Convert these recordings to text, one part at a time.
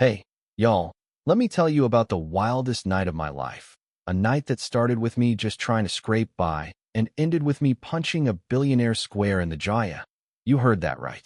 Hey, y'all, let me tell you about the wildest night of my life. A night that started with me just trying to scrape by and ended with me punching a billionaire square in the jaw. You heard that right.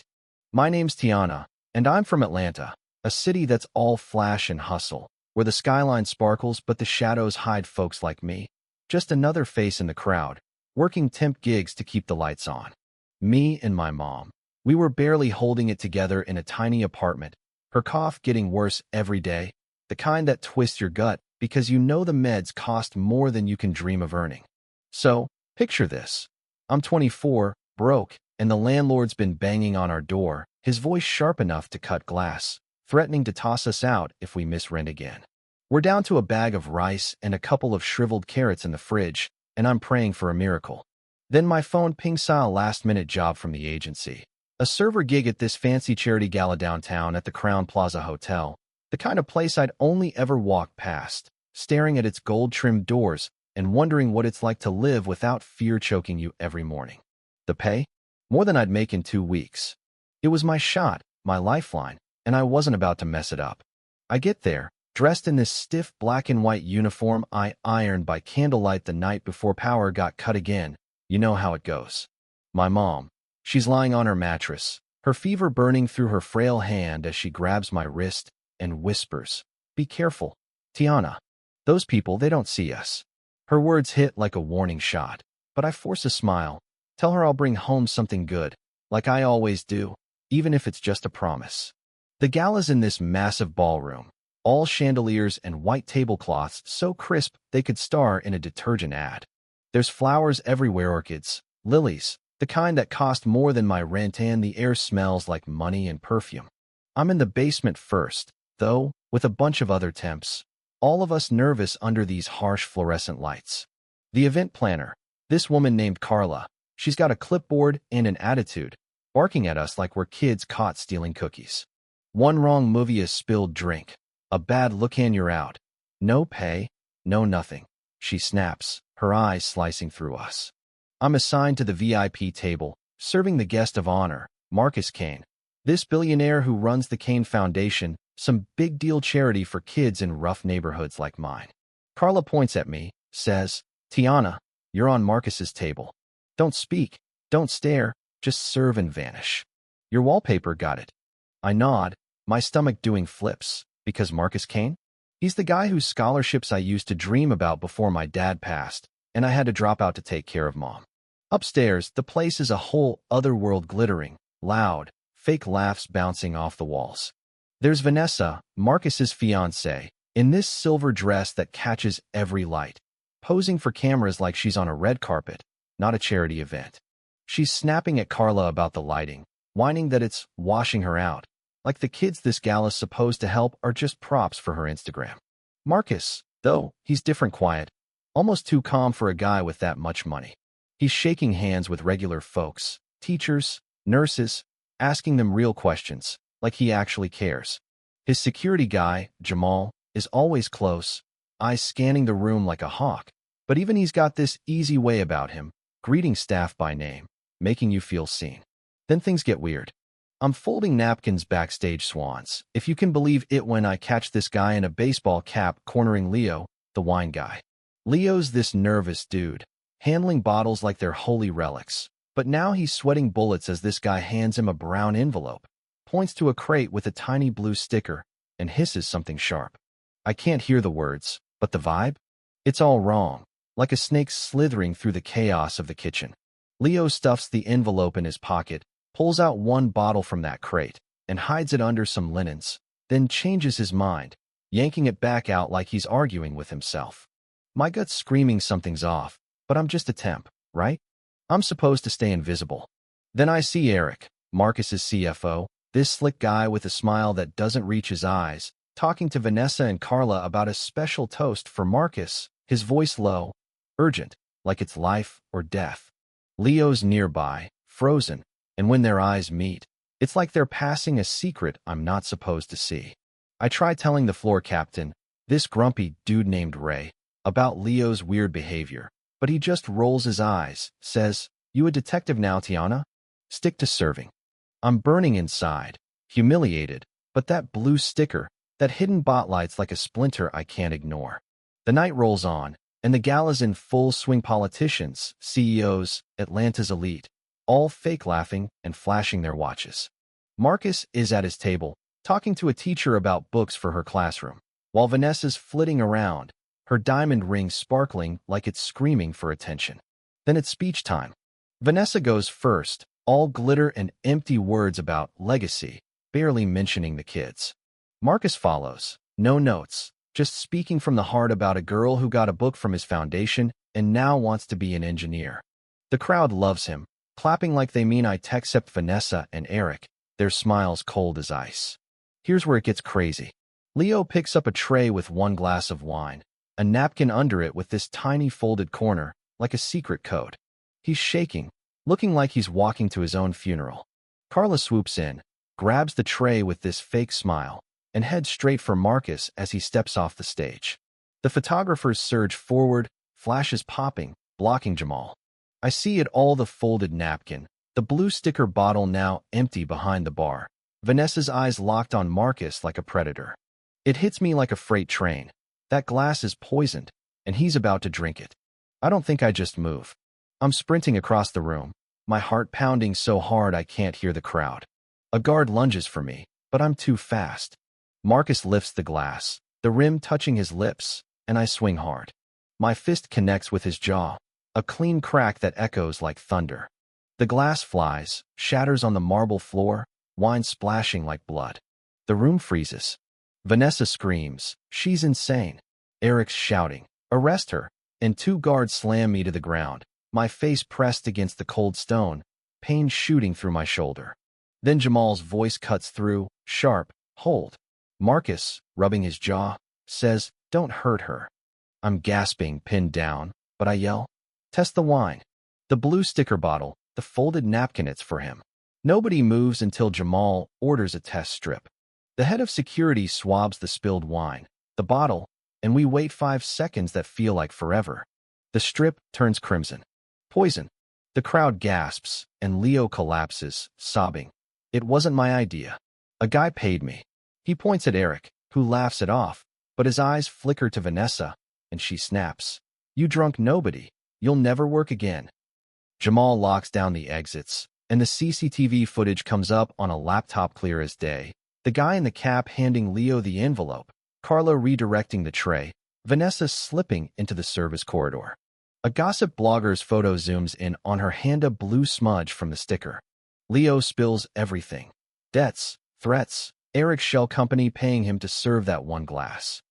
My name's Tiana, and I'm from Atlanta, a city that's all flash and hustle, where the skyline sparkles but the shadows hide folks like me. Just another face in the crowd, working temp gigs to keep the lights on. Me and my mom. We were barely holding it together in a tiny apartment, her cough getting worse every day, the kind that twists your gut because you know the meds cost more than you can dream of earning. So, picture this. I'm 24, broke, and the landlord's been banging on our door, his voice sharp enough to cut glass, threatening to toss us out if we miss rent again. We're down to a bag of rice and a couple of shriveled carrots in the fridge, and I'm praying for a miracle. Then my phone pings a last-minute job from the agency. A server gig at this fancy charity gala downtown at the Crown Plaza Hotel, the kind of place I'd only ever walk past, staring at its gold-trimmed doors and wondering what it's like to live without fear choking you every morning. The pay? More than I'd make in 2 weeks. It was my shot, my lifeline, and I wasn't about to mess it up. I get there, dressed in this stiff black and white uniform I ironed by candlelight the night before power got cut again. You know how it goes. My mom. She's lying on her mattress, her fever burning through her frail hand as she grabs my wrist and whispers, "Be careful, Tiana. Those people, they don't see us." Her words hit like a warning shot, but I force a smile, tell her I'll bring home something good, like I always do, even if it's just a promise. The gala's in this massive ballroom, all chandeliers and white tablecloths so crisp they could star in a detergent ad. There's flowers everywhere, orchids, lilies, the kind that cost more than my rent, and the air smells like money and perfume. I'm in the basement first, though, with a bunch of other temps, all of us nervous under these harsh fluorescent lights. The event planner, this woman named Carla, she's got a clipboard and an attitude, barking at us like we're kids caught stealing cookies. One wrong movie, a spilled drink, a bad look and you're out. No pay, no nothing. She snaps, her eyes slicing through us. I'm assigned to the VIP table, serving the guest of honor, Marcus Kane, this billionaire who runs the Kane Foundation, some big-deal charity for kids in rough neighborhoods like mine. Carla points at me, says, "Tiana, you're on Marcus's table. Don't speak, don't stare, just serve and vanish. Your wallpaper got it." I nod, my stomach doing flips, because Marcus Kane? He's the guy whose scholarships I used to dream about before my dad passed, and I had to drop out to take care of Mom. Upstairs, the place is a whole other world, glittering, loud, fake laughs bouncing off the walls. There's Vanessa, Marcus's fiancée, in this silver dress that catches every light, posing for cameras like she's on a red carpet, not a charity event. She's snapping at Carla about the lighting, whining that it's washing her out, like the kids this gala's supposed to help are just props for her Instagram. Marcus, though, he's different, quiet, almost too calm for a guy with that much money. He's shaking hands with regular folks, teachers, nurses, asking them real questions, like he actually cares. His security guy, Jamal, is always close, eyes scanning the room like a hawk, but even he's got this easy way about him, greeting staff by name, making you feel seen. Then things get weird. I'm folding napkins backstage, swans, if you can believe it, when I catch this guy in a baseball cap cornering Leo, the wine guy. Leo's this nervous dude, handling bottles like they're holy relics, but now he's sweating bullets as this guy hands him a brown envelope, points to a crate with a tiny blue sticker, and hisses something sharp. I can't hear the words, but the vibe? It's all wrong, like a snake slithering through the chaos of the kitchen. Leo stuffs the envelope in his pocket, pulls out one bottle from that crate, and hides it under some linens, then changes his mind, yanking it back out like he's arguing with himself. My gut's screaming something's off, but I'm just a temp, right? I'm supposed to stay invisible. Then I see Eric, Marcus's CFO, this slick guy with a smile that doesn't reach his eyes, talking to Vanessa and Carla about a special toast for Marcus, his voice low, urgent, like it's life or death. Leo's nearby, frozen, and when their eyes meet, it's like they're passing a secret I'm not supposed to see. I try telling the floor captain, this grumpy dude named Ray, about Leo's weird behavior, but he just rolls his eyes, says, "You a detective now, Tiana? Stick to serving." I'm burning inside, humiliated, but that blue sticker, That hidden spotlight's like a splinter I can't ignore. The night rolls on, and the gala's in full swing. Politicians, CEOs, Atlanta's elite, all fake laughing and flashing their watches. Marcus is at his table, talking to a teacher about books for her classroom, while Vanessa's flitting around, her diamond ring sparkling like it's screaming for attention. Then it's speech time. Vanessa goes first, all glitter and empty words about legacy, barely mentioning the kids. Marcus follows, no notes, just speaking from the heart about a girl who got a book from his foundation and now wants to be an engineer. The crowd loves him, clapping like they mean I except Vanessa and Eric, their smiles cold as ice. Here's where it gets crazy. Leo picks up a tray with one glass of wine, a napkin under it with this tiny folded corner, like a secret code. He's shaking, looking like he's walking to his own funeral. Carla swoops in, grabs the tray with this fake smile, and heads straight for Marcus as he steps off the stage. The photographers surge forward, flashes popping, blocking Jamal. I see it all, the folded napkin, the blue sticker bottle now empty behind the bar. Vanessa's eyes locked on Marcus like a predator. It hits me like a freight train. That glass is poisoned, and he's about to drink it. I don't think I just move. I'm sprinting across the room, my heart pounding so hard I can't hear the crowd. A guard lunges for me, but I'm too fast. Marcus lifts the glass, the rim touching his lips, and I swing hard. My fist connects with his jaw, a clean crack that echoes like thunder. The glass flies, shatters on the marble floor, wine splashing like blood. The room freezes. Vanessa screams, she's insane. Eric's shouting, arrest her, and two guards slam me to the ground, my face pressed against the cold stone, pain shooting through my shoulder. Then Jamal's voice cuts through, sharp, hold. Marcus, rubbing his jaw, says, don't hurt her. I'm gasping, pinned down, but I yell, test the wine. The blue sticker bottle, the folded napkin, it's for him. Nobody moves until Jamal orders a test strip. The head of security swabs the spilled wine, the bottle, and we wait 5 seconds that feel like forever. The strip turns crimson. Poison. The crowd gasps, and Leo collapses, sobbing. It wasn't my idea. A guy paid me. He points at Eric, who laughs it off, but his eyes flicker to Vanessa, and she snaps. You drunk nobody. You'll never work again. Jamal locks down the exits, and the CCTV footage comes up on a laptop clear as day. The guy in the cap handing Leo the envelope, Carla redirecting the tray, Vanessa slipping into the service corridor. A gossip blogger's photo zooms in on her hand, a blue smudge from the sticker. Leo spills everything. Debts, threats, Eric's shell company paying him to serve that one glass.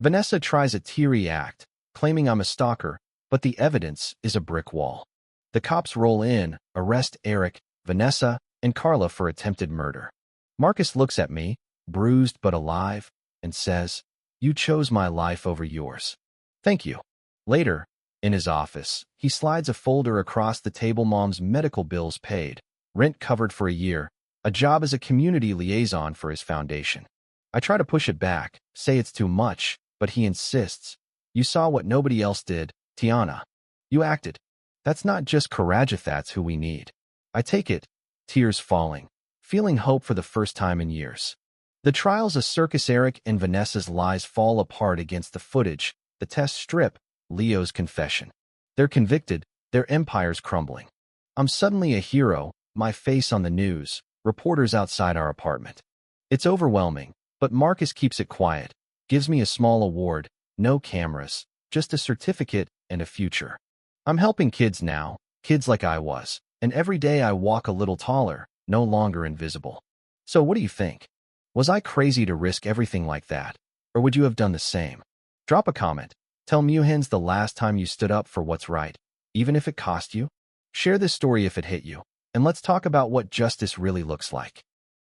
Vanessa tries a teary act, claiming I'm a stalker, but the evidence is a brick wall. The cops roll in, arrest Eric, Vanessa, and Carla for attempted murder. Marcus looks at me, bruised but alive, and says, you chose my life over yours. Thank you. Later, in his office, he slides a folder across the table. Mom's medical bills paid, rent covered for a year, a job as a community liaison for his foundation. I try to push it back, say it's too much, but he insists. You saw what nobody else did, Tiana. You acted. That's not just courage, that's who we need. I take it, tears falling, feeling hope for the first time in years. The trial's a circus. Eric and Vanessa's lies fall apart against the footage, the test strip, Leo's confession. They're convicted, their empire's crumbling. I'm suddenly a hero, my face on the news, reporters outside our apartment. It's overwhelming, but Marcus keeps it quiet, gives me a small award, no cameras, just a certificate and a future. I'm helping kids now, kids like I was, and every day I walk a little taller, no longer invisible. So what do you think? Was I crazy to risk everything like that? Or would you have done the same? Drop a comment. Tell me when's the last time you stood up for what's right, even if it cost you? Share this story if it hit you, and let's talk about what justice really looks like.